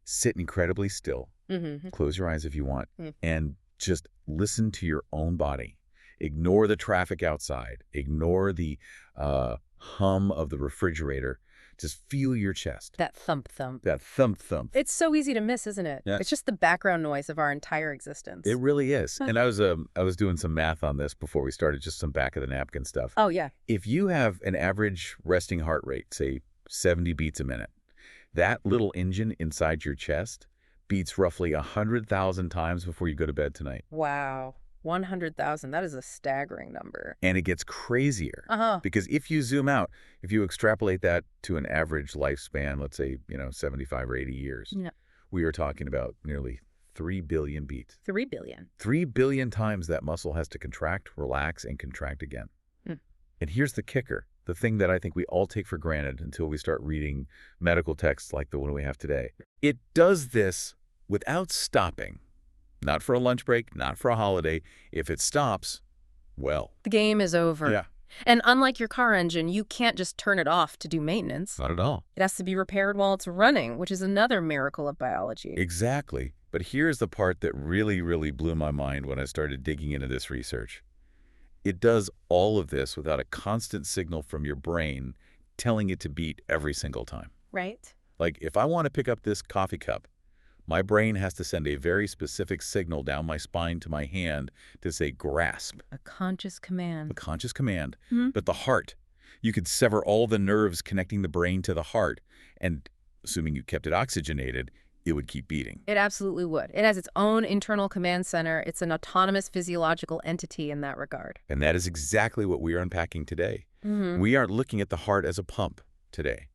Sit incredibly still. Mm-hmm. Close your eyes if you want, Mm. and just listen to your own body. Ignore the traffic outside. Ignore the hum of the refrigerator. Just feel your chest. That thump thump. That thump thump. It's so easy to miss, isn't it? Yeah. It's just the background noise of our entire existence. It really is. And I was doing some math on this before we started, just some back of the napkin stuff. Oh, yeah. If you have an average resting heart rate, say 70 beats a minute, that little engine inside your chest beats roughly 100,000 times before you go to bed tonight. Wow. 100,000. That is a staggering number. And it gets crazier. Uh-huh. Because if you zoom out, if you extrapolate that to an average lifespan, let's say, 75 or 80 years, Yeah. we are talking about nearly 3 billion beats. 3 billion. 3 billion times that muscle has to contract, relax, and contract again. Hmm. And here's the kicker, the thing that I think we all take for granted until we start reading medical texts like the one we have today. It does this without stopping. Not for a lunch break, not for a holiday. If it stops, well. The game is over. Yeah. And unlike your car engine, you can't just turn it off to do maintenance. Not at all. It has to be repaired while it's running, which is another miracle of biology. Exactly. But here's the part that really, really blew my mind when I started digging into this research. It does all of this without a constant signal from your brain telling it to beat every single time. Right? Like, if I want to pick up this coffee cup, my brain has to send a very specific signal down my spine to my hand to say grasp, A conscious a command. conscious command. Hmm. But the heart, you could sever all the nerves connecting the brain to the heart, and assuming you kept it oxygenated, it would keep beating. It absolutely would. It has its own internal command center. It's an autonomous physiological entity in that regard. And that is exactly what we are unpacking today. Mm-hmm. We aren't looking at the heart as a pump today.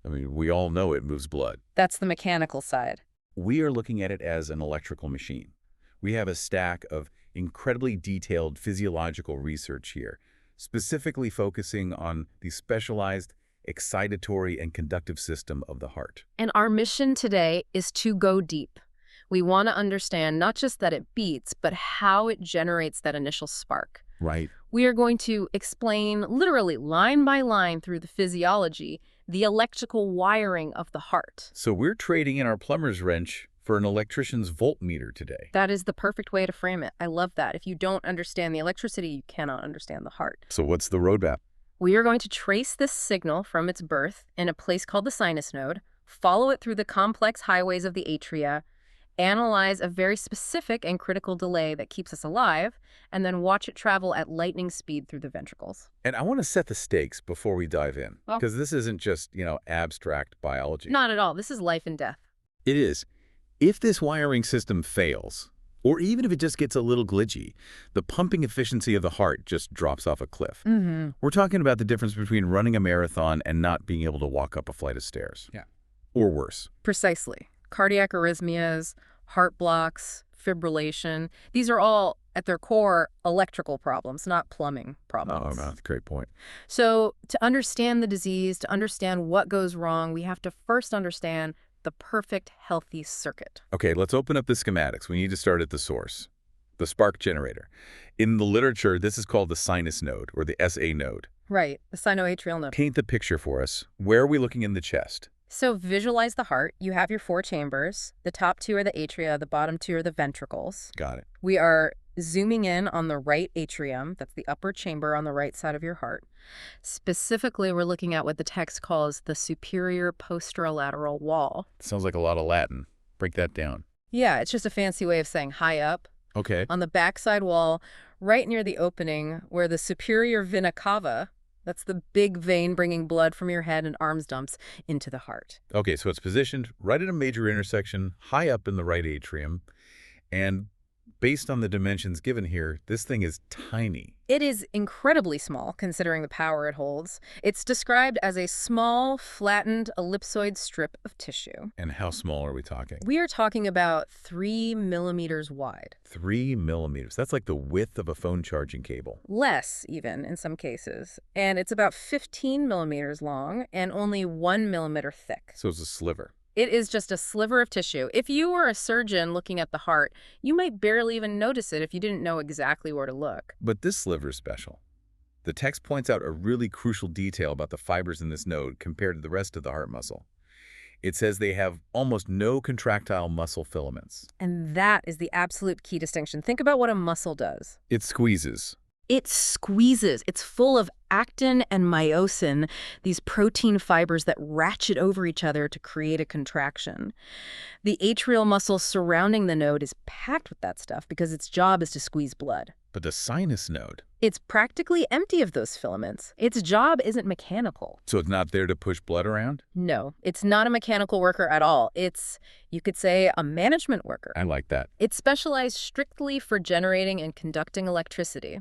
I mean, we all know it moves blood. That's the mechanical side. We are looking at it as an electrical machine. We have a stack of incredibly detailed physiological research here, specifically focusing on the specialized excitatory and conductive system of the heart. And our mission today is to go deep. We want to understand not just that it beats, but how it generates that initial spark. Right. We are going to explain literally line by line through the physiology, the electrical wiring of the heart. So we're trading in our plumber's wrench for an electrician's voltmeter today. That is the perfect way to frame it. I love that. If you don't understand the electricity, you cannot understand the heart. So what's the roadmap? We are going to trace this signal from its birth in a place called the sinus node, follow it through the complex highways of the atria, analyze a very specific and critical delay that keeps us alive, and then watch it travel at lightning speed through the ventricles. And I want to set the stakes before we dive in, Oh. because this isn't just, abstract biology. Not at all. This is life and death. It is. If this wiring system fails, or even if it just gets a little glitchy, the pumping efficiency of the heart just drops off a cliff. Mm-hmm. We're talking about the difference between running a marathon and not being able to walk up a flight of stairs. Yeah. Or worse. Precisely. Cardiac arrhythmias, heart blocks, fibrillation. These are all, at their core, electrical problems, not plumbing problems. Oh, no, great point. So to understand the disease, to understand what goes wrong, we have to first understand the perfect healthy circuit. Okay, let's open up the schematics. We need to start at the source, the spark generator. In the literature, this is called the sinus node, or the SA node. Right, the sinoatrial node. Paint the picture for us. Where are we looking in the chest? So visualize the heart. You have your 4 chambers. The top 2 are the atria, the bottom 2 are the ventricles. Got it. We are zooming in on the right atrium. That's the upper chamber on the right side of your heart. Specifically, we're looking at what the text calls the superior posterolateral wall. Sounds like a lot of Latin. Break that down. Yeah, it's just a fancy way of saying high up. Okay. On the backside wall, right near the opening where the superior vena cava, that's the big vein bringing blood from your head and arms dumps into the heart. Okay, so it's positioned right at a major intersection, high up in the right atrium, and based on the dimensions given here, this thing is tiny. It is incredibly small, considering the power it holds. It's described as a small, flattened, ellipsoid strip of tissue. And how small are we talking? We are talking about 3 millimeters wide. 3 millimeters. That's like the width of a phone charging cable. Less, even, in some cases. And it's about 15 millimeters long and only 1 millimeter thick. So it's a sliver. It is just a sliver of tissue. If you were a surgeon looking at the heart, you might barely even notice it if you didn't know exactly where to look. But this sliver is special. The text points out a really crucial detail about the fibers in this node compared to the rest of the heart muscle. It says they have almost no contractile muscle filaments. And that is the absolute key distinction. Think about what a muscle does. It squeezes. It squeezes. It's full of actin and myosin, these protein fibers that ratchet over each other to create a contraction. The atrial muscle surrounding the node is packed with that stuff because its job is to squeeze blood. But the sinus node, It's practically empty of those filaments. Its job isn't mechanical. so it's not there to push blood around? No, it's not a mechanical worker at all. It's, you could say, a management worker. I like that. It's specialized strictly for generating and conducting electricity.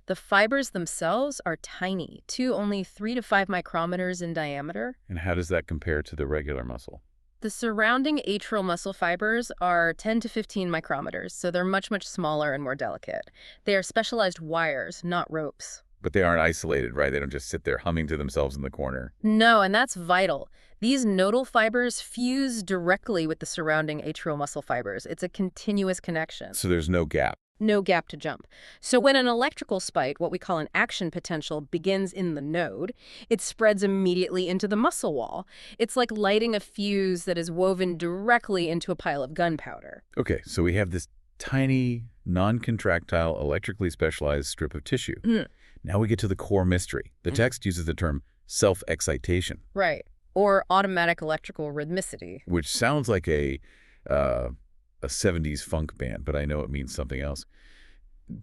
The fibers themselves are tiny, only 3 to 5 micrometers in diameter. And how does that compare to the regular muscle? The surrounding atrial muscle fibers are 10 to 15 micrometers, so they're much, much smaller and more delicate. They are specialized wires, not ropes. But they aren't isolated, right? They don't just sit there humming to themselves in the corner. No, and that's vital. These nodal fibers fuse directly with the surrounding atrial muscle fibers. It's a continuous connection. So there's no gap. No gap to jump. So when an electrical spike, what we call an action potential, begins in the node, it spreads immediately into the muscle wall. It's like lighting a fuse that is woven directly into a pile of gunpowder. Okay, so we have this tiny, non-contractile, electrically specialized strip of tissue. Now we get to the core mystery. The text uses the term self-excitation. Right. Or automatic electrical rhythmicity. Which sounds like a 70s funk band, but I know it means something else.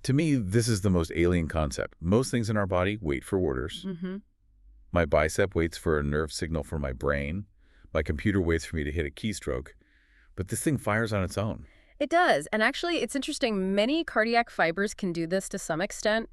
To me, this is the most alien concept. Most things in our body wait for orders. My bicep waits for a nerve signal from my brain. My computer waits for me to hit a keystroke. But this thing fires on its own. It does. And actually, it's interesting. Many cardiac fibers can do this to some extent.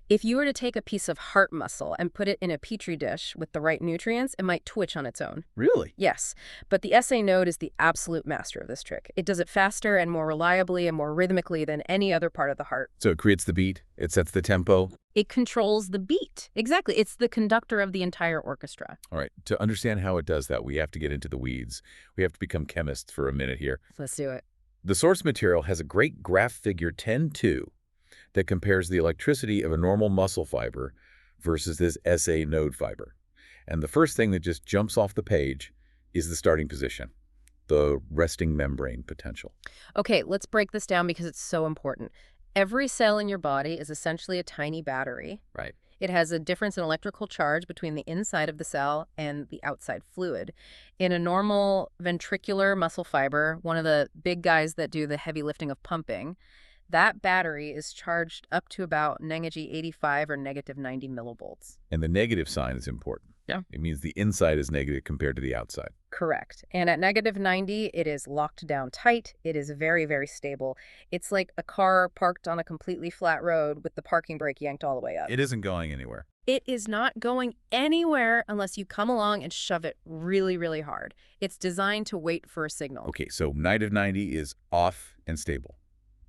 If you were to take a piece of heart muscle and put it in a petri dish with the right nutrients, it might twitch on its own. Really? Yes, but the SA node is the absolute master of this trick. It does it faster and more reliably and more rhythmically than any other part of the heart. So it creates the beat, it sets the tempo. It controls the beat. Exactly. It's the conductor of the entire orchestra. All right, to understand how it does that, we have to get into the weeds. We have to become chemists for a minute here. Let's do it. The source material has a great graph figure 10-2 that compares the electricity of a normal muscle fiber versus this SA node fiber. And the first thing that just jumps off the page is the starting position, the resting membrane potential. Okay, let's break this down because it's so important. Every cell in your body is essentially a tiny battery. Right. It has a difference in electrical charge between the inside of the cell and the outside fluid. In a normal ventricular muscle fiber, one of the big guys that do the heavy lifting of pumping, that battery is charged up to about -85 or -90 millivolts. And the negative sign is important. Yeah. It means the inside is negative compared to the outside. Correct. And at -90, it is locked down tight. It is very, very stable. It's like a car parked on a completely flat road with the parking brake yanked all the way up. It isn't going anywhere. It is not going anywhere unless you come along and shove it really, really hard. It's designed to wait for a signal. Okay, so -90 is off and stable.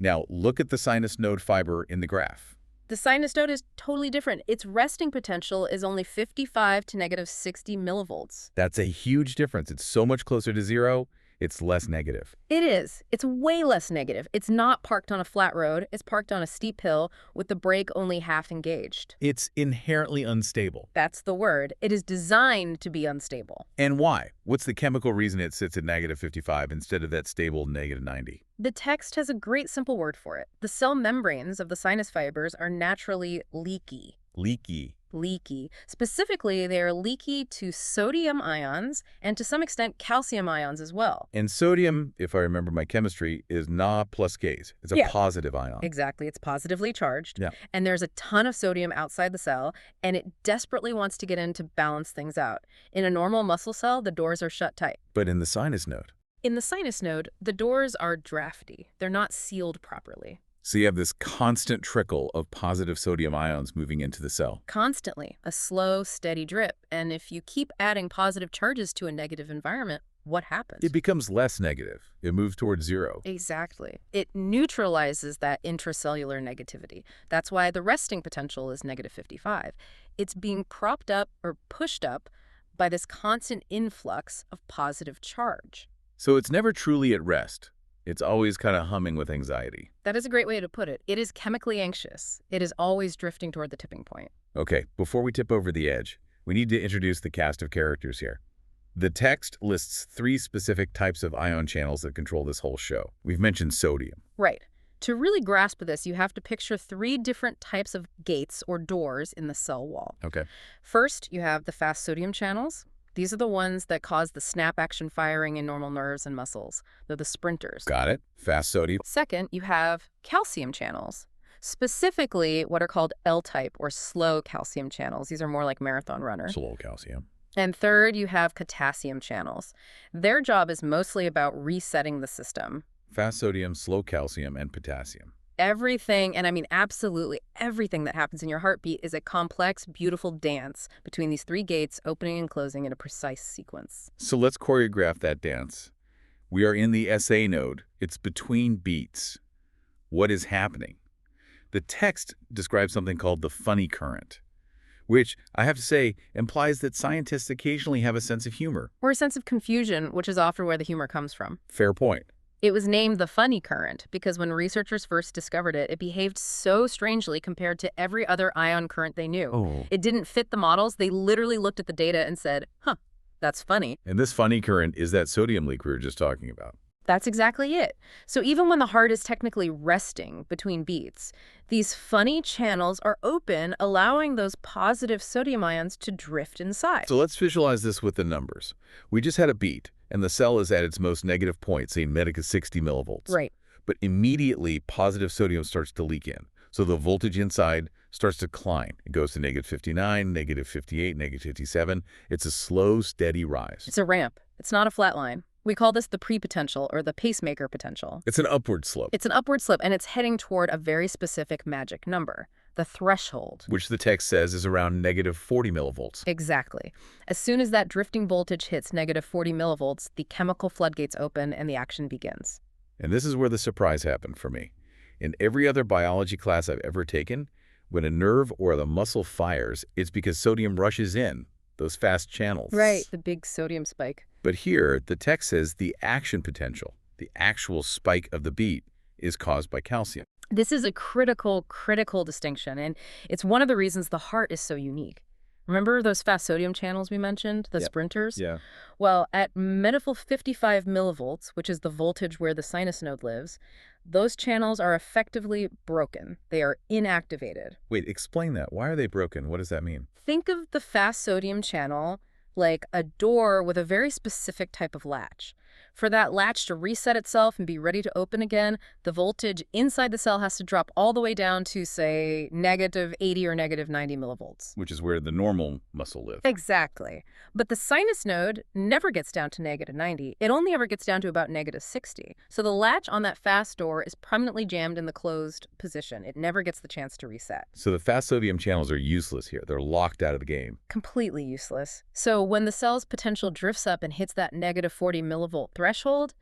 Now, look at the sinus node fiber in the graph. The sinus node is totally different. Its resting potential is only 55 to -60 millivolts. That's a huge difference. It's so much closer to zero, it's less negative. It is. It's way less negative. It's not parked on a flat road. It's parked on a steep hill with the brake only half engaged. It's inherently unstable. That's the word. It is designed to be unstable. And why? What's the chemical reason it sits at -55 instead of that stable -90? The text has a great simple word for it. The cell membranes of the sinus fibers are naturally leaky. Leaky. Leaky. Specifically, they are leaky to sodium ions and to some extent calcium ions as well. And sodium, if I remember my chemistry, is Na plus Ks. It's a positive ion. Exactly. It's positively charged. Yeah. And there's a ton of sodium outside the cell, and it desperately wants to get in to balance things out. In a normal muscle cell, the doors are shut tight. But in the sinus node? In the sinus node, the doors are drafty. They're not sealed properly. So you have this constant trickle of positive sodium ions moving into the cell. Constantly, a slow, steady drip. And if you keep adding positive charges to a negative environment, what happens? It becomes less negative. It moves towards zero. Exactly. It neutralizes that intracellular negativity. That's why the resting potential is -55. It's being propped up or pushed up by this constant influx of positive charge. So it's never truly at rest. It's always kind of humming with anxiety. That is a great way to put it. It is chemically anxious. It is always drifting toward the tipping point. Okay, before we tip over the edge, we need to introduce the cast of characters here. The text lists 3 specific types of ion channels that control this whole show. We've mentioned sodium. Right. To really grasp this, you have to picture 3 different types of gates or doors in the cell wall. Okay. First, you have the fast sodium channels. These are the ones that cause the snap action firing in normal nerves and muscles. They're the sprinters. Got it. Fast sodium. Second, you have calcium channels, specifically what are called L-type or slow calcium channels. These are more like marathon runners. Slow calcium. And third, you have potassium channels. Their job is mostly about resetting the system. Fast sodium, slow calcium, and potassium. Everything, and I mean absolutely everything that happens in your heartbeat is a complex, beautiful dance between these 3 gates opening and closing in a precise sequence. So let's choreograph that dance. We are in the SA node. It's between beats. What is happening? The text describes something called the funny current, which, I have to say, implies that scientists occasionally have a sense of humor. Or a sense of confusion, which is often where the humor comes from. Fair point. It was named the funny current because when researchers first discovered it, it behaved so strangely compared to every other ion current they knew. Oh. It didn't fit the models. They literally looked at the data and said, huh, that's funny. And this funny current is that sodium leak we were just talking about. That's exactly it. So even when the heart is technically resting between beats, these funny channels are open, allowing those positive sodium ions to drift inside. So let's visualize this with the numbers. We just had a beat, and the cell is at its most negative point, say negative 60 millivolts. Right. But immediately, positive sodium starts to leak in. So the voltage inside starts to decline. It goes to negative 59, negative 58, negative 57. It's a slow, steady rise. It's a ramp. It's not a flat line. We call this the pre-potential or the pacemaker potential. It's an upward slope. It's an upward slope, and it's heading toward a very specific magic number, the threshold. Which the text says is around negative 40 millivolts. Exactly. As soon as that drifting voltage hits negative 40 millivolts, the chemical floodgates open and the action begins. And this is where the surprise happened for me. In every other biology class I've ever taken, when a nerve or the muscle fires, it's because sodium rushes in, those fast channels. Right, the big sodium spike. But here, the text says the action potential, the actual spike of the beat, is caused by calcium. This is a critical distinction, and it's one of the reasons the heart is so unique. Remember those fast sodium channels we mentioned, the sprinters? Yeah. Well, at metaphil 55 millivolts, which is the voltage where the sinus node lives, those channels are effectively broken. They are inactivated. Wait, explain that. Why are they broken? What does that mean? Think of the fast sodium channel like a door with a very specific type of latch. For that latch to reset itself and be ready to open again, the voltage inside the cell has to drop all the way down to, say, negative 80 or negative 90 millivolts. Which is where the normal muscle lives. Exactly. But the sinus node never gets down to negative 90. It only ever gets down to about negative 60. So the latch on that fast door is permanently jammed in the closed position. It never gets the chance to reset. So the fast sodium channels are useless here. They're locked out of the game. Completely useless. So when the cell's potential drifts up and hits that negative 40 millivolt threshold,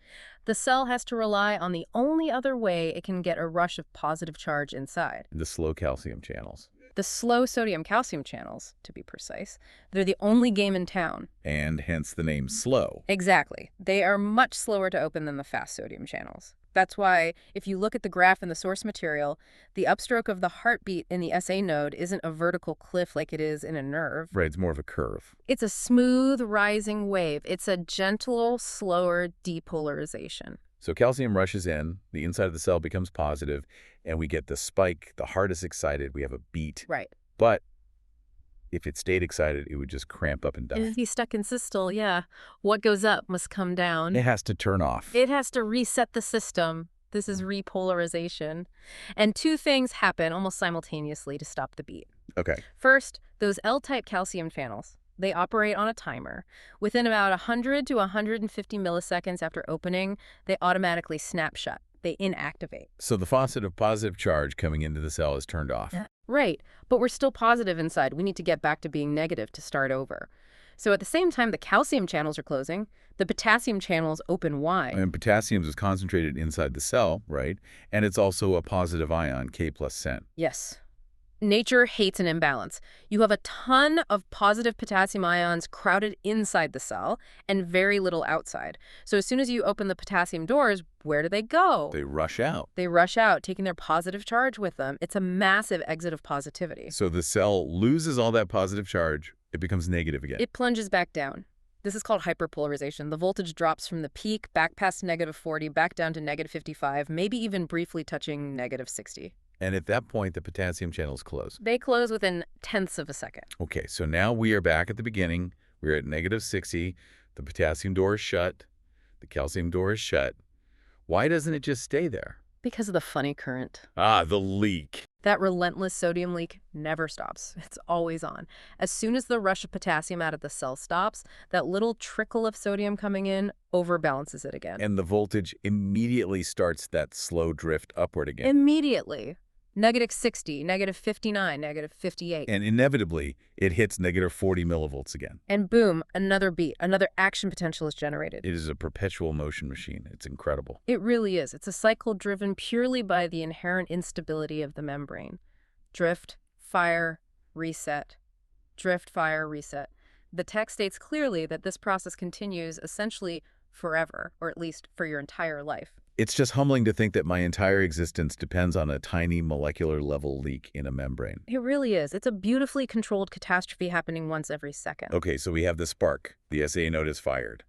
the cell has to rely on the only other way it can get a rush of positive charge inside. The slow calcium channels. The slow sodium-calcium channels, to be precise. They're the only game in town. And hence the name slow. Exactly. They are much slower to open than the fast sodium channels. That's why, if you look at the graph in the source material, the upstroke of the heartbeat in the SA node isn't a vertical cliff like it is in a nerve. Right, it's more of a curve. It's a smooth, rising wave. It's a gentle, slower depolarization. So calcium rushes in, the inside of the cell becomes positive, and we get the spike, the heart is excited, we have a beat. Right. But if it stayed excited, it would just cramp up and die. If you stuck in systole, yeah. What goes up must come down. It has to turn off. It has to reset the system. This is repolarization. And 2 things happen almost simultaneously to stop the beat. Okay. First, those L-type calcium channels. They operate on a timer. Within about 100 to 150 milliseconds after opening, they automatically snap shut. They inactivate. So the faucet of positive charge coming into the cell is turned off. Right, but we're still positive inside. We need to get back to being negative to start over. So at the same time the calcium channels are closing, the potassium channels open wide. And potassium is concentrated inside the cell, right? And it's also a positive ion, K plus Cen. Yes. Nature hates an imbalance. You have a ton of positive potassium ions crowded inside the cell and very little outside. So as soon as you open the potassium doors, where do they go? They rush out. They rush out, taking their positive charge with them. It's a massive exit of positivity. So the cell loses all that positive charge. It becomes negative again. It plunges back down. This is called hyperpolarization. The voltage drops from the peak back past -40, back down to -55, maybe even briefly touching -60. And at that point, the potassium channels close. They close within tenths of a second. Okay, so now we are back at the beginning. We're at -60. The potassium door is shut. The calcium door is shut. Why doesn't it just stay there? Because of the funny current. Ah, the leak. That relentless sodium leak never stops. It's always on. As soon as the rush of potassium out of the cell stops, that little trickle of sodium coming in overbalances it again. And the voltage immediately starts that slow drift upward again. Immediately. -60, -59, -58. And inevitably, it hits -40 millivolts again. And boom, another beat, another action potential is generated. It is a perpetual motion machine. It's incredible. It really is. It's a cycle driven purely by the inherent instability of the membrane. Drift, fire, reset. Drift, fire, reset. The text states clearly that this process continues essentially forever, or at least for your entire life. It's just humbling to think that my entire existence depends on a tiny molecular level leak in a membrane. It really is. It's a beautifully controlled catastrophe happening once every second. Okay, so we have the spark. The SA node is fired.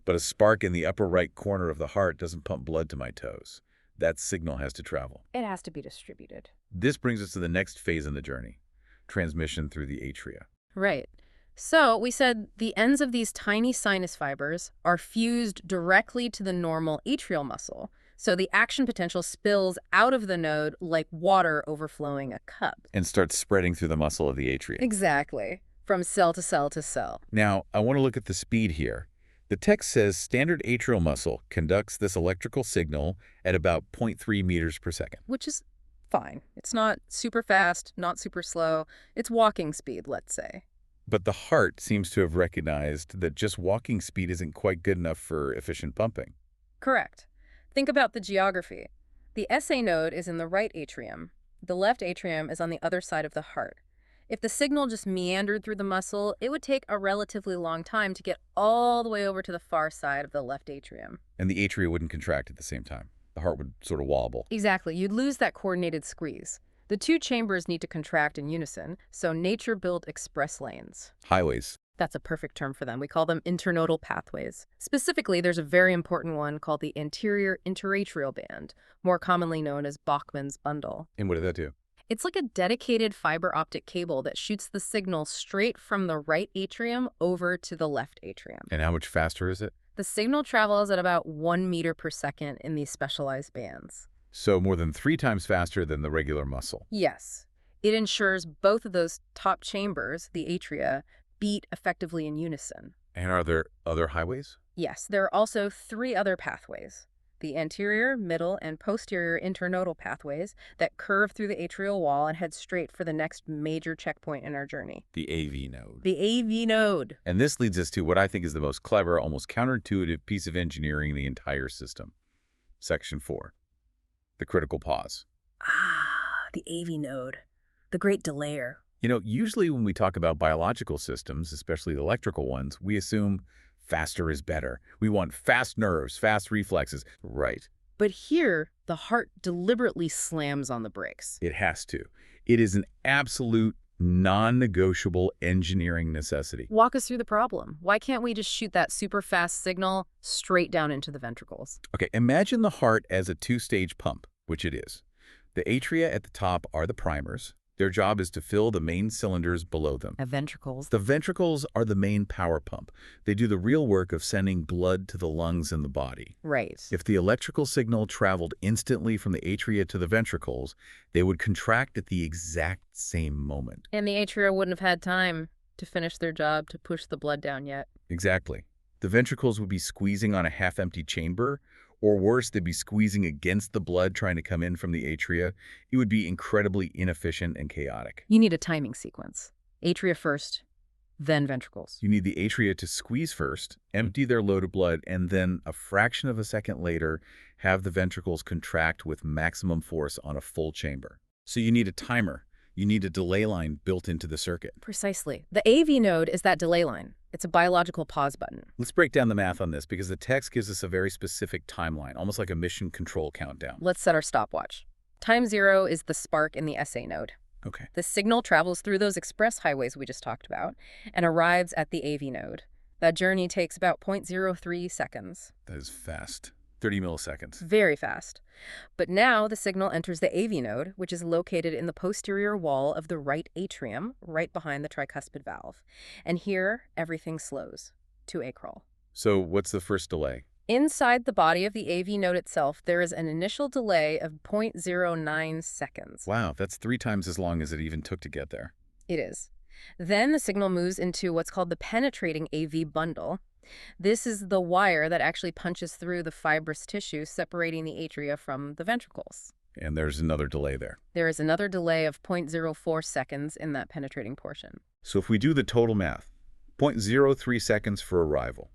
But a spark in the upper right corner of the heart doesn't pump blood to my toes. That signal has to travel. It has to be distributed. This brings us to the next phase in the journey, transmission through the atria. Right. So we said the ends of these tiny sinus fibers are fused directly to the normal atrial muscle. So the action potential spills out of the node like water overflowing a cup. And starts spreading through the muscle of the atria. Exactly. From cell to cell to cell. Now, I want to look at the speed here. The text says standard atrial muscle conducts this electrical signal at about 0.3 meters per second. Which is fine. It's not super fast, not super slow. It's walking speed, let's say. But the heart seems to have recognized that just walking speed isn't quite good enough for efficient pumping. Correct. Think about the geography. The SA node is in the right atrium. The left atrium is on the other side of the heart. If the signal just meandered through the muscle, it would take a relatively long time to get all the way over to the far side of the left atrium. And the atria wouldn't contract at the same time. The heart would sort of wobble. Exactly. You'd lose that coordinated squeeze. The two chambers need to contract in unison, so nature built express lanes. Highways. That's a perfect term for them. We call them internodal pathways. Specifically, there's a very important one called the anterior interatrial band, more commonly known as Bachmann's bundle. And what did that do? It's like a dedicated fiber optic cable that shoots the signal straight from the right atrium over to the left atrium. And how much faster is it? The signal travels at about 1 meter per second in these specialized bands. So more than 3 times faster than the regular muscle. Yes. It ensures both of those top chambers, the atria, beat effectively in unison. And are there other highways? Yes, there are also 3 other pathways. The anterior, middle, and posterior internodal pathways that curve through the atrial wall and head straight for the next major checkpoint in our journey. The AV node. The AV node. And this leads us to what I think is the most clever, almost counterintuitive piece of engineering in the entire system. Section 4. The critical pause. The AV node. The great delayer. You know, usually when we talk about biological systems, especially the electrical ones, we assume faster is better. We want fast nerves, fast reflexes. Right. But here, the heart deliberately slams on the brakes. It has to. It is an absolute non-negotiable engineering necessity. Walk us through the problem. Why can't we just shoot that super fast signal straight down into the ventricles? Okay, imagine the heart as a 2-stage pump, which it is. The atria at the top are the primers. Their job is to fill the main cylinders below them. Ventricles. The ventricles are the main power pump. They do the real work of sending blood to the lungs and the body. Right. If the electrical signal traveled instantly from the atria to the ventricles, they would contract at the exact same moment. And the atria wouldn't have had time to finish their job to push the blood down yet. Exactly. The ventricles would be squeezing on a half-empty chamber, or worse, they'd be squeezing against the blood trying to come in from the atria. It would be incredibly inefficient and chaotic. You need a timing sequence. Atria first, then ventricles. You need the atria to squeeze first, empty their load of blood, and then a fraction of a second later, have the ventricles contract with maximum force on a full chamber. So you need a timer. You need a delay line built into the circuit. Precisely. The AV node is that delay line. It's a biological pause button. Let's break down the math on this because the text gives us a very specific timeline, almost like a mission control countdown. Let's set our stopwatch. Time 0 is the spark in the SA node. Okay. The signal travels through those express highways we just talked about and arrives at the AV node. That journey takes about 0.03 seconds. That is fast. 30 milliseconds. Very fast. But now the signal enters the AV node, which is located in the posterior wall of the right atrium, right behind the tricuspid valve. And here, everything slows to a crawl. So what's the first delay? Inside the body of the AV node itself, there is an initial delay of 0.09 seconds. Wow, that's 3 times as long as it even took to get there. It is. Then the signal moves into what's called the penetrating AV bundle. This is the wire that actually punches through the fibrous tissue separating the atria from the ventricles. And there's another delay there. There is another delay of 0.04 seconds in that penetrating portion. So if we do the total math, 0.03 seconds for arrival,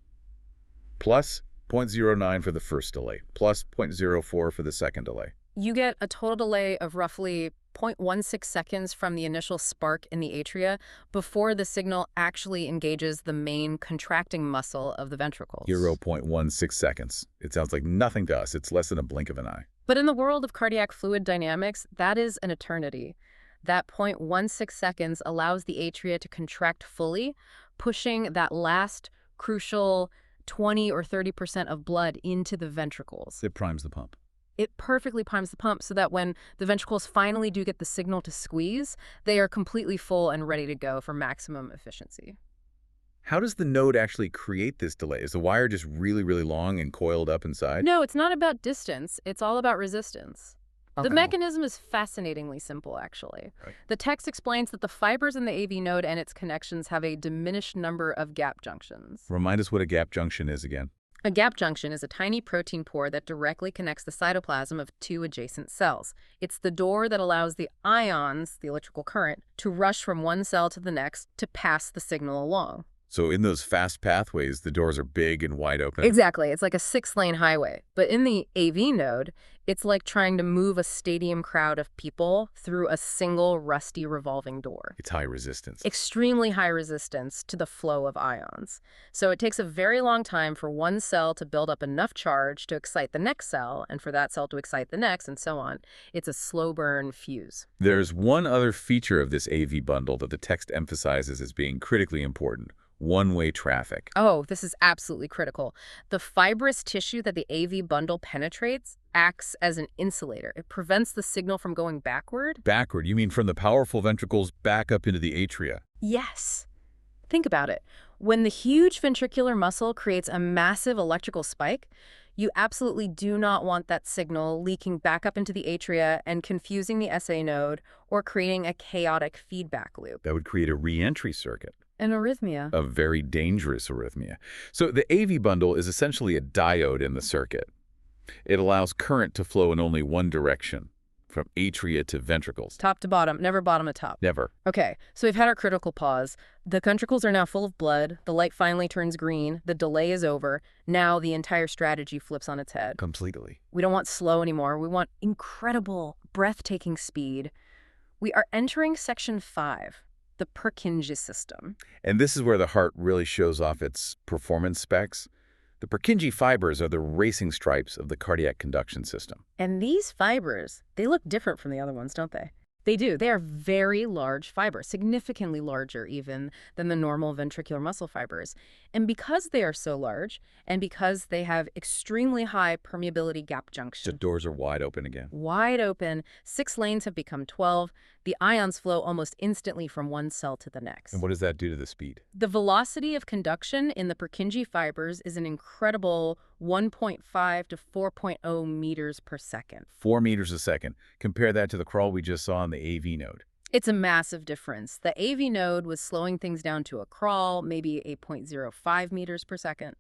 plus 0.09 for the first delay, plus 0.04 for the second delay. You get a total delay of roughly 0.16 seconds from the initial spark in the atria before the signal actually engages the main contracting muscle of the ventricles. 0.16 seconds. It sounds like nothing to us. It's less than a blink of an eye. But in the world of cardiac fluid dynamics, that is an eternity. That 0.16 seconds allows the atria to contract fully, pushing that last crucial 20 or 30% of blood into the ventricles. It primes the pump. It perfectly primes the pump so that when the ventricles finally do get the signal to squeeze, they are completely full and ready to go for maximum efficiency. How does the node actually create this delay? Is the wire just really, really long and coiled up inside? No, it's not about distance. It's all about resistance. Okay. The mechanism is fascinatingly simple, actually. Right. The text explains that the fibers in the AV node and its connections have a diminished number of gap junctions. Remind us what a gap junction is again. A gap junction is a tiny protein pore that directly connects the cytoplasm of 2 adjacent cells. It's the door that allows the ions, the electrical current, to rush from one cell to the next to pass the signal along. So in those fast pathways, the doors are big and wide open. Exactly. It's like a 6-lane highway. But in the AV node, it's like trying to move a stadium crowd of people through a single rusty revolving door. It's high resistance. Extremely high resistance to the flow of ions. So it takes a very long time for one cell to build up enough charge to excite the next cell, and for that cell to excite the next, and so on. It's a slow burn fuse. There's one other feature of this AV bundle that the text emphasizes as being critically important. One-way traffic. Oh, this is absolutely critical. The fibrous tissue that the AV bundle penetrates acts as an insulator. It prevents the signal from going backward. Backward? You mean from the powerful ventricles back up into the atria? Yes. Think about it. When the huge ventricular muscle creates a massive electrical spike, you absolutely do not want that signal leaking back up into the atria and confusing the SA node or creating a chaotic feedback loop. That would create a re-entry circuit. An arrhythmia. A very dangerous arrhythmia. So the AV bundle is essentially a diode in the circuit. It allows current to flow in only one direction, from atria to ventricles. Top to bottom, never bottom to top. Never. Okay, so we've had our critical pause. The ventricles are now full of blood. The light finally turns green. The delay is over. Now the entire strategy flips on its head. Completely. We don't want slow anymore. We want incredible, breathtaking speed. We are entering section 5. The Purkinje system. And this is where the heart really shows off its performance specs. The Purkinje fibers are the racing stripes of the cardiac conduction system. And these fibers, they look different from the other ones, don't they? They do. They are very large fibers, significantly larger even than the normal ventricular muscle fibers. And because they are so large, and because they have extremely high permeability gap junction. The doors are wide open again. Wide open, 6 lanes have become 12. The ions flow almost instantly from one cell to the next. And what does that do to the speed? The velocity of conduction in the Purkinje fibers is an incredible 1.5 to 4.0 meters per second. 4 meters a second. Compare that to the crawl we just saw in the AV node. It's a massive difference. The AV node was slowing things down to a crawl, maybe 8.05 meters per second.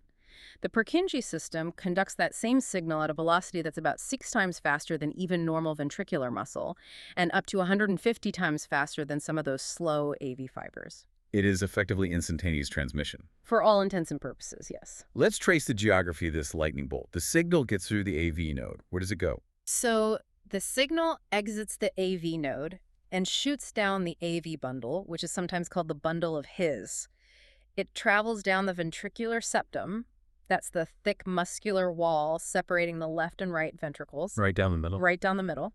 The Purkinje system conducts that same signal at a velocity that's about 6 times faster than even normal ventricular muscle, and up to 150 times faster than some of those slow AV fibers. It is effectively instantaneous transmission. For all intents and purposes, yes. Let's trace the geography of this lightning bolt. The signal gets through the AV node. Where does it go? So the signal exits the AV node and shoots down the AV bundle, which is sometimes called the bundle of His. It travels down the ventricular septum. That's the thick muscular wall separating the left and right ventricles. Right down the middle. Right down the middle.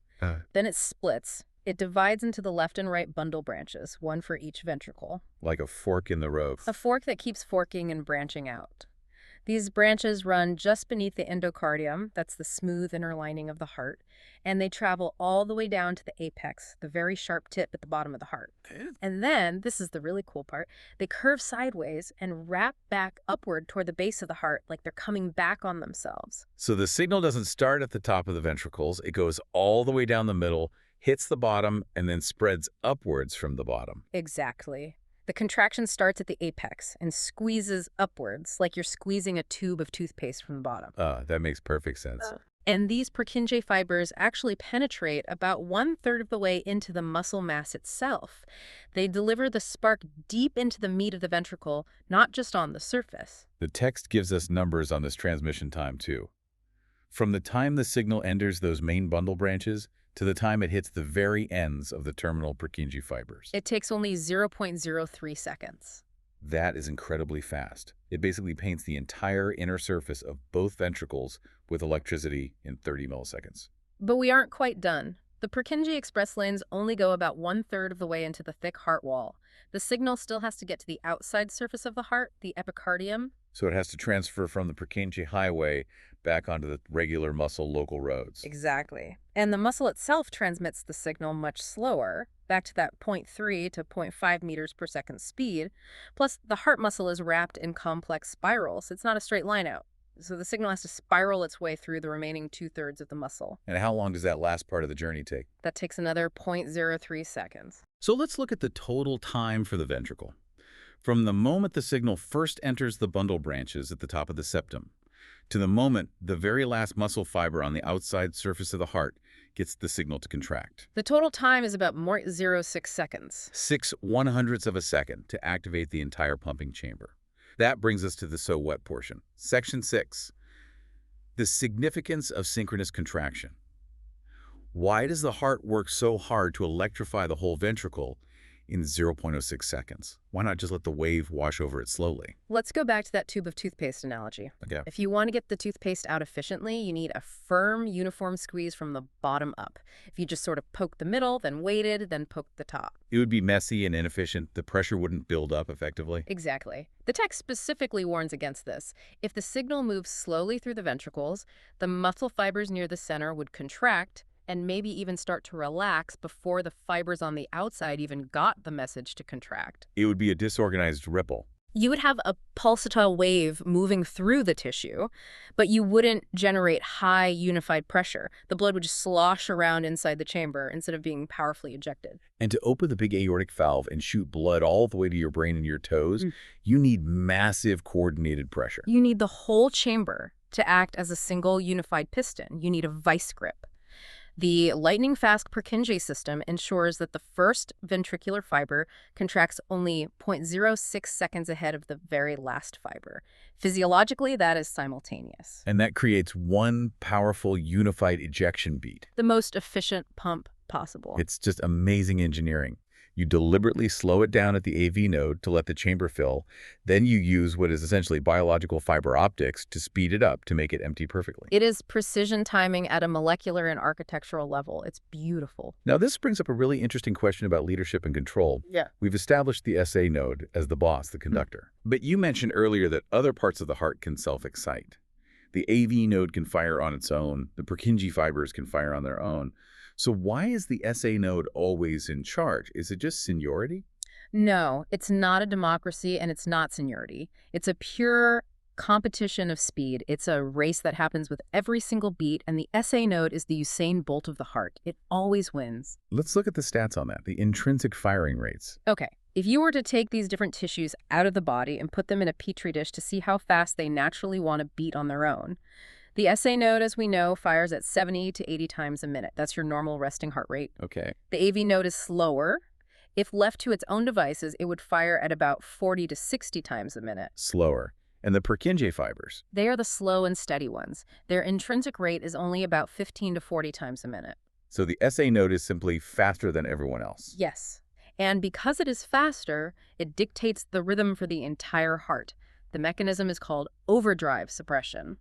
Then it splits. It divides into the left and right bundle branches, one for each ventricle. Like a fork in the road. A fork that keeps forking and branching out. These branches run just beneath the endocardium, that's the smooth inner lining of the heart, and they travel all the way down to the apex, the very sharp tip at the bottom of the heart. And then, this is the really cool part, they curve sideways and wrap back upward toward the base of the heart like they're coming back on themselves. So the signal doesn't start at the top of the ventricles. It goes all the way down the middle, hits the bottom, and then spreads upwards from the bottom. Exactly. The contraction starts at the apex and squeezes upwards like you're squeezing a tube of toothpaste from the bottom. That makes perfect sense. And these Purkinje fibers actually penetrate about 1/3 of the way into the muscle mass itself. They deliver the spark deep into the meat of the ventricle, not just on the surface. The text gives us numbers on this transmission time, too. From the time the signal enters those main bundle branches to the time it hits the very ends of the terminal Purkinje fibers. It takes only 0.03 seconds. That is incredibly fast. It basically paints the entire inner surface of both ventricles with electricity in 30 milliseconds. But we aren't quite done. The Purkinje express lanes only go about 1/3 of the way into the thick heart wall. The signal still has to get to the outside surface of the heart, the epicardium. So it has to transfer from the Purkinje highway back onto the regular muscle local roads. Exactly. And the muscle itself transmits the signal much slower, back to that 0.3 to 0.5 meters per second speed. Plus, the heart muscle is wrapped in complex spirals. It's not a straight line out. So the signal has to spiral its way through the remaining 2/3 of the muscle. And how long does that last part of the journey take? That takes another 0.03 seconds. So let's look at the total time for the ventricle. From the moment the signal first enters the bundle branches at the top of the septum, to the moment the very last muscle fiber on the outside surface of the heart gets the signal to contract. The total time is about 0.06 seconds. 6/100ths of a second to activate the entire pumping chamber. That brings us to the so what portion. Section 6. The significance of synchronous contraction. Why does the heart work so hard to electrify the whole ventricle in 0.06 seconds? Why not just let the wave wash over it slowly? Let's go back to that tube of toothpaste analogy. Okay. If you want to get the toothpaste out efficiently, you need a firm, uniform squeeze from the bottom up. If you just sort of poked the middle, then waited, then poked the top. It would be messy and inefficient. The pressure wouldn't build up effectively. Exactly. The text specifically warns against this. If the signal moves slowly through the ventricles, the muscle fibers near the center would contract and maybe even start to relax before the fibers on the outside even got the message to contract. It would be a disorganized ripple. You would have a pulsatile wave moving through the tissue, but you wouldn't generate high unified pressure. The blood would just slosh around inside the chamber instead of being powerfully ejected. And to open the big aortic valve and shoot blood all the way to your brain and your toes, you need massive coordinated pressure. You need the whole chamber to act as a single unified piston. You need a vice grip. The lightning-fast Purkinje system ensures that the first ventricular fiber contracts only 0.06 seconds ahead of the very last fiber. Physiologically, that is simultaneous. And that creates one powerful unified ejection beat. The most efficient pump possible. It's just amazing engineering. You deliberately slow it down at the AV node to let the chamber fill. Then you use what is essentially biological fiber optics to speed it up to make it empty perfectly. It is precision timing at a molecular and architectural level. It's beautiful. Now, this brings up a really interesting question about leadership and control. Yeah. We've established the SA node as the boss, the conductor. But you mentioned earlier that other parts of the heart can self-excite. The AV node can fire on its own. The Purkinje fibers can fire on their own. So why is the SA node always in charge? Is it just seniority? No, it's not a democracy and it's not seniority. It's a pure competition of speed. It's a race that happens with every single beat, and the SA node is the Usain Bolt of the heart. It always wins. Let's look at the stats on that, the intrinsic firing rates. Okay, if you were to take these different tissues out of the body and put them in a petri dish to see how fast they naturally want to beat on their own, the SA node, as we know, fires at 70 to 80 times a minute. That's your normal resting heart rate. Okay. The AV node is slower. If left to its own devices, it would fire at about 40 to 60 times a minute. Slower. And the Purkinje fibers? They are the slow and steady ones. Their intrinsic rate is only about 15 to 40 times a minute. So the SA node is simply faster than everyone else. Yes. And because it is faster, it dictates the rhythm for the entire heart. The mechanism is called overdrive suppression.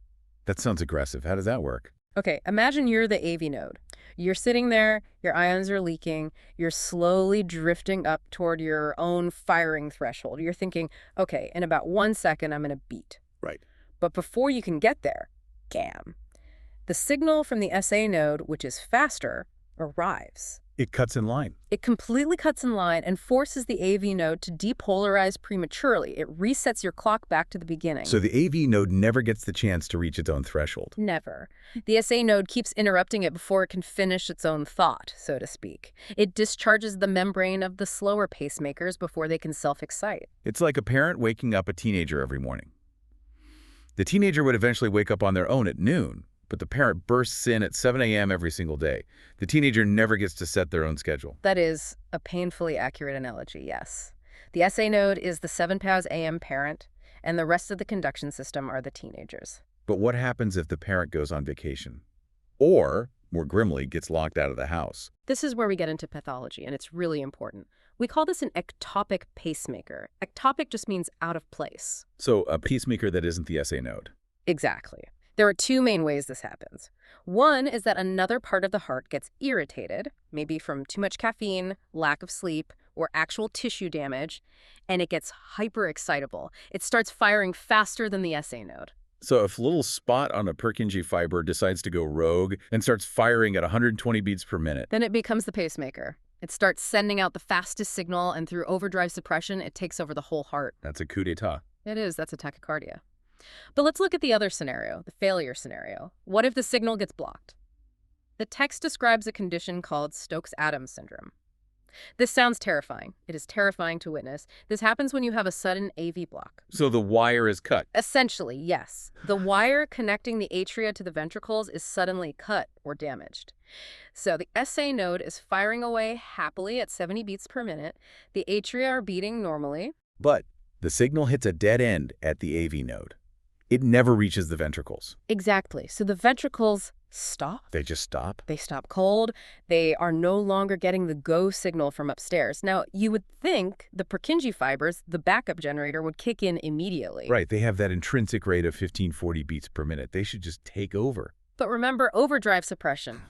That sounds aggressive. How does that work? Okay, imagine you're the AV node. You're sitting there, your ions are leaking, you're slowly drifting up toward your own firing threshold. You're thinking, okay, in about 1 second, I'm going to beat. Right. But before you can get there, GAM. The signal from the SA node, which is faster, arrives. It cuts in line. It completely cuts in line and forces the AV node to depolarize prematurely. It resets your clock back to the beginning. So the AV node never gets the chance to reach its own threshold. Never. The SA node keeps interrupting it before it can finish its own thought, so to speak. It discharges the membrane of the slower pacemakers before they can self-excite. It's like a parent waking up a teenager every morning. The teenager would eventually wake up on their own at noon, but the parent bursts in at 7 a.m. every single day. The teenager never gets to set their own schedule. That is a painfully accurate analogy, yes. The SA node is the 7 POWs AM parent, and the rest of the conduction system are the teenagers. But what happens if the parent goes on vacation? Or, more grimly, gets locked out of the house? This is where we get into pathology, and it's really important. We call this an ectopic pacemaker. Ectopic just means out of place. So a pacemaker that isn't the SA node. Exactly. There are two main ways this happens. One is that another part of the heart gets irritated, maybe from too much caffeine, lack of sleep, or actual tissue damage, and it gets hyperexcitable. It starts firing faster than the SA node. So if a little spot on a Purkinje fiber decides to go rogue and starts firing at 120 beats per minute, then it becomes the pacemaker. It starts sending out the fastest signal, and through overdrive suppression, it takes over the whole heart. that's a coup d'etat. It is. That's a tachycardia. But let's look at the other scenario, the failure scenario. What if the signal gets blocked? The text describes a condition called Stokes-Adams syndrome. This sounds terrifying. It is terrifying to witness. This happens when you have a sudden AV block. So the wire is cut. Essentially, yes. The wire connecting the atria to the ventricles is suddenly cut or damaged. So the SA node is firing away happily at 70 beats per minute. The atria are beating normally. But the signal hits a dead end at the AV node. It never reaches the ventricles. Exactly. So the ventricles stop. They just stop? They stop cold. They are no longer getting the go signal from upstairs. Now, you would think the Purkinje fibers, the backup generator, would kick in immediately. Right, they have that intrinsic rate of 1540 beats per minute. They should just take over. But remember overdrive suppression.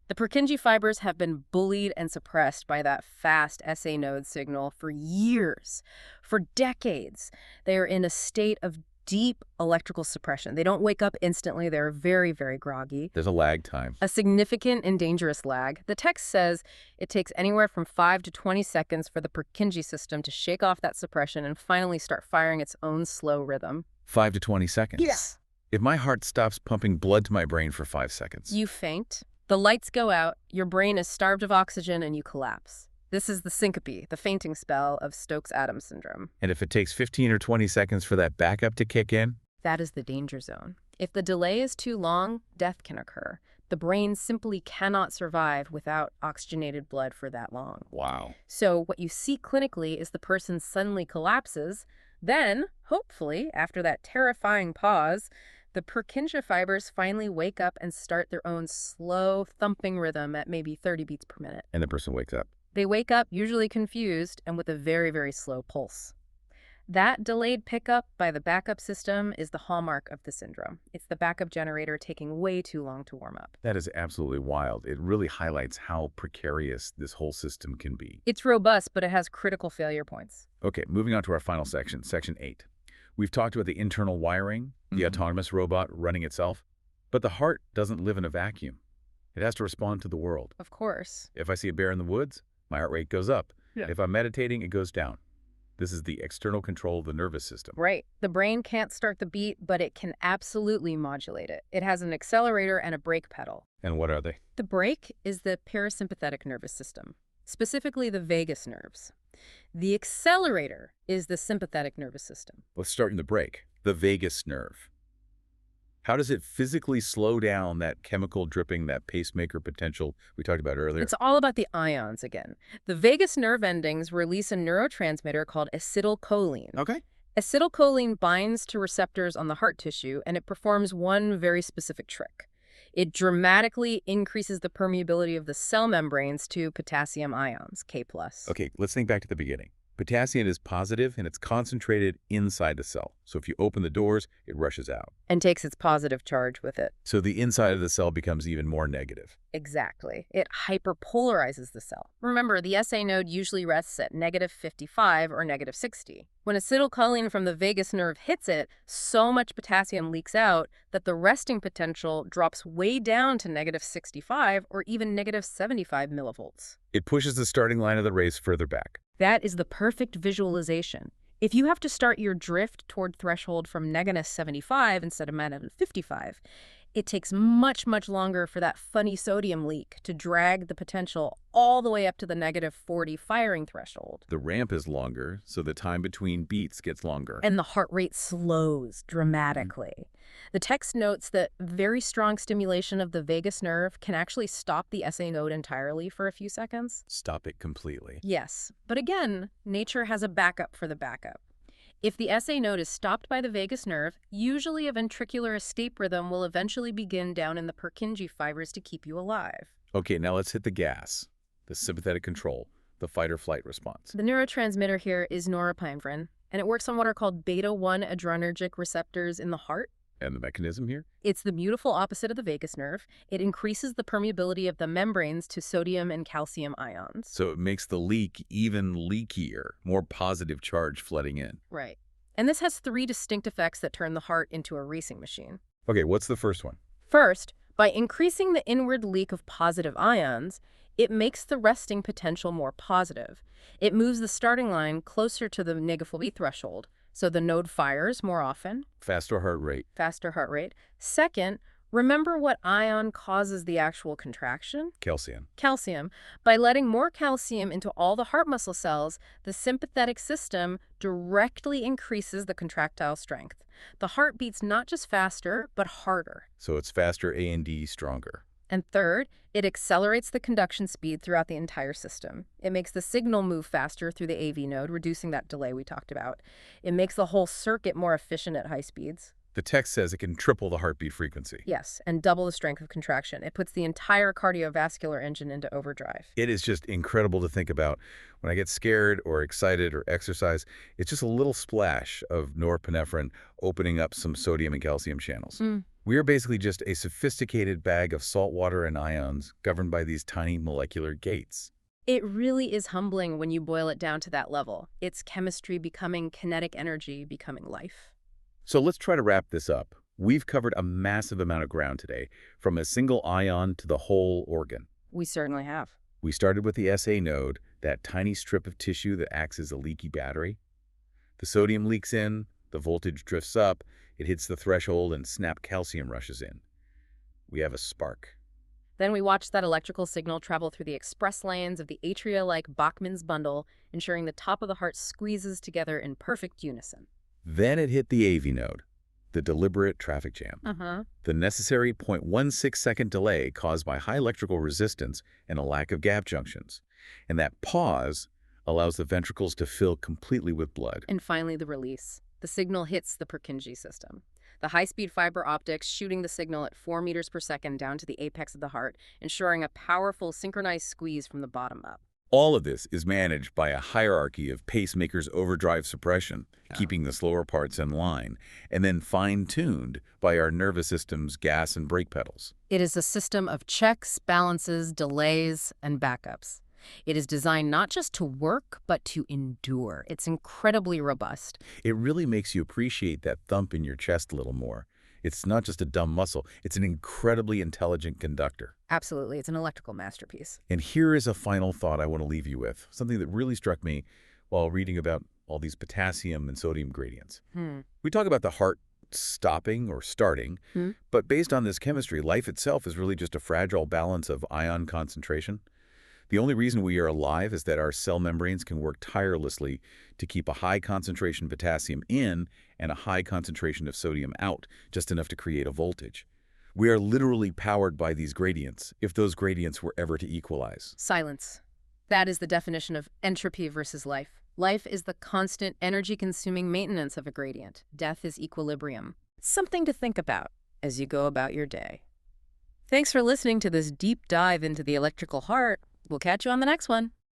The Purkinje fibers have been bullied and suppressed by that fast SA node signal for years, for decades. They are in a state of deep electrical suppression. They don't wake up instantly. They're very, very groggy. There's a lag time. A significant and dangerous lag. The text says it takes anywhere from 5 to 20 seconds for the Purkinje system to shake off that suppression and finally start firing its own slow rhythm. 5 to 20 seconds? Yes. If my heart stops pumping blood to my brain for 5 seconds. You faint. The lights go out. Your brain is starved of oxygen and you collapse. This is the syncope, the fainting spell of Stokes-Adams syndrome. And if it takes 15 or 20 seconds for that backup to kick in? That is the danger zone. If the delay is too long, death can occur. The brain simply cannot survive without oxygenated blood for that long. Wow. So what you see clinically is the person suddenly collapses. Then, hopefully, after that terrifying pause, the Purkinje fibers finally wake up and start their own slow thumping rhythm at maybe 30 beats per minute. And the person wakes up. They wake up usually confused and with a very, very slow pulse. That delayed pickup by the backup system is the hallmark of the syndrome. It's the backup generator taking way too long to warm up. That is absolutely wild. It really highlights how precarious this whole system can be. It's robust, but it has critical failure points. Okay, moving on to our final section, Section 8. We've talked about the internal wiring, the autonomous robot running itself, but the heart doesn't live in a vacuum. It has to respond to the world. Of course. If I see a bear in the woods, my heart rate goes up. Yeah. If I'm meditating, it goes down. This is the external control of the nervous system. Right. The brain can't start the beat, but it can absolutely modulate it. It has an accelerator and a brake pedal. And what are they? The brake is the parasympathetic nervous system, specifically the vagus nerves. The accelerator is the sympathetic nervous system. Let's start in the brake, the vagus nerve. How does it physically slow down that chemical dripping, that pacemaker potential we talked about earlier? It's all about the ions again. The vagus nerve endings release a neurotransmitter called acetylcholine. Okay. Acetylcholine binds to receptors on the heart tissue, and it performs one very specific trick. It dramatically increases the permeability of the cell membranes to potassium ions, K+. Okay, let's think back to the beginning. Potassium is positive and it's concentrated inside the cell. So if you open the doors, it rushes out. And takes its positive charge with it. So the inside of the cell becomes even more negative. Exactly. It hyperpolarizes the cell. Remember, the SA node usually rests at -55 or -60. When acetylcholine from the vagus nerve hits it, so much potassium leaks out that the resting potential drops way down to -65 or even -75 millivolts. It pushes the starting line of the race further back. That is the perfect visualization. If you have to start your drift toward threshold from -75 instead of -55, it takes much, much longer for that funny sodium leak to drag the potential all the way up to the -40 firing threshold. The ramp is longer, so the time between beats gets longer. And the heart rate slows dramatically. The text notes that very strong stimulation of the vagus nerve can actually stop the SA node entirely for a few seconds. Stop it completely. Yes, but again, nature has a backup for the backup. If the SA node is stopped by the vagus nerve, usually a ventricular escape rhythm will eventually begin down in the Purkinje fibers to keep you alive. Okay, now let's hit the gas. The sympathetic control, the fight-or-flight response. The neurotransmitter here is norepinephrine, and it works on what are called beta-1 adrenergic receptors in the heart. And the mechanism here? It's the beautiful opposite of the vagus nerve. It increases the permeability of the membranes to sodium and calcium ions. So it makes the leak even leakier, more positive charge flooding in. Right. And this has 3 distinct effects that turn the heart into a racing machine. Okay, what's the first one? First, by increasing the inward leak of positive ions, it makes the resting potential more positive. It moves the starting line closer to the -40 threshold, so the node fires more often. Faster heart rate. Faster heart rate. Second, remember what ion causes the actual contraction? Calcium. Calcium. By letting more calcium into all the heart muscle cells, the sympathetic system directly increases the contractile strength. The heart beats not just faster, but harder. So it's faster A and D stronger. And third, it accelerates the conduction speed throughout the entire system. It makes the signal move faster through the AV node, reducing that delay we talked about. It makes the whole circuit more efficient at high speeds. The text says it can triple the heartbeat frequency. Yes, and double the strength of contraction. It puts the entire cardiovascular engine into overdrive. It is just incredible to think about. When I get scared or excited or exercise, it's just a little splash of norepinephrine opening up some sodium and calcium channels. We are basically just a sophisticated bag of salt water and ions governed by these tiny molecular gates. It really is humbling when you boil it down to that level. It's chemistry becoming kinetic energy, becoming life. So let's try to wrap this up. We've covered a massive amount of ground today, from a single ion to the whole organ. We certainly have. We started with the SA node, that tiny strip of tissue that acts as a leaky battery. The sodium leaks in, the voltage drifts up, it hits the threshold, and snap calcium rushes in. We have a spark. Then we watch that electrical signal travel through the express lanes of the atria like Bachmann's bundle, ensuring the top of the heart squeezes together in perfect unison. Then it hit the AV node, the deliberate traffic jam. The necessary 0.16-second delay caused by high electrical resistance and a lack of gap junctions. And that pause allows the ventricles to fill completely with blood. And finally, the release. The signal hits the Purkinje system. The high-speed fiber optics shooting the signal at 4 meters per second down to the apex of the heart, ensuring a powerful synchronized squeeze from the bottom up. All of this is managed by a hierarchy of pacemakers overdrive suppression, keeping the slower parts in line, and then fine-tuned by our nervous system's gas and brake pedals. It is a system of checks, balances, delays, and backups. It is designed not just to work, but to endure. It's incredibly robust. It really makes you appreciate that thump in your chest a little more. It's not just a dumb muscle. It's an incredibly intelligent conductor. Absolutely. It's an electrical masterpiece. And here is a final thought I want to leave you with, something that really struck me while reading about all these potassium and sodium gradients. We talk about the heart stopping or starting, but based on this chemistry, life itself is really just a fragile balance of ion concentration. The only reason we are alive is that our cell membranes can work tirelessly to keep a high concentration of potassium in and a high concentration of sodium out, just enough to create a voltage. We are literally powered by these gradients, if those gradients were ever to equalize. Silence. That is the definition of entropy versus life. Life is the constant energy-consuming maintenance of a gradient. Death is equilibrium. Something to think about as you go about your day. Thanks for listening to this deep dive into the electrical heart. We'll catch you on the next one.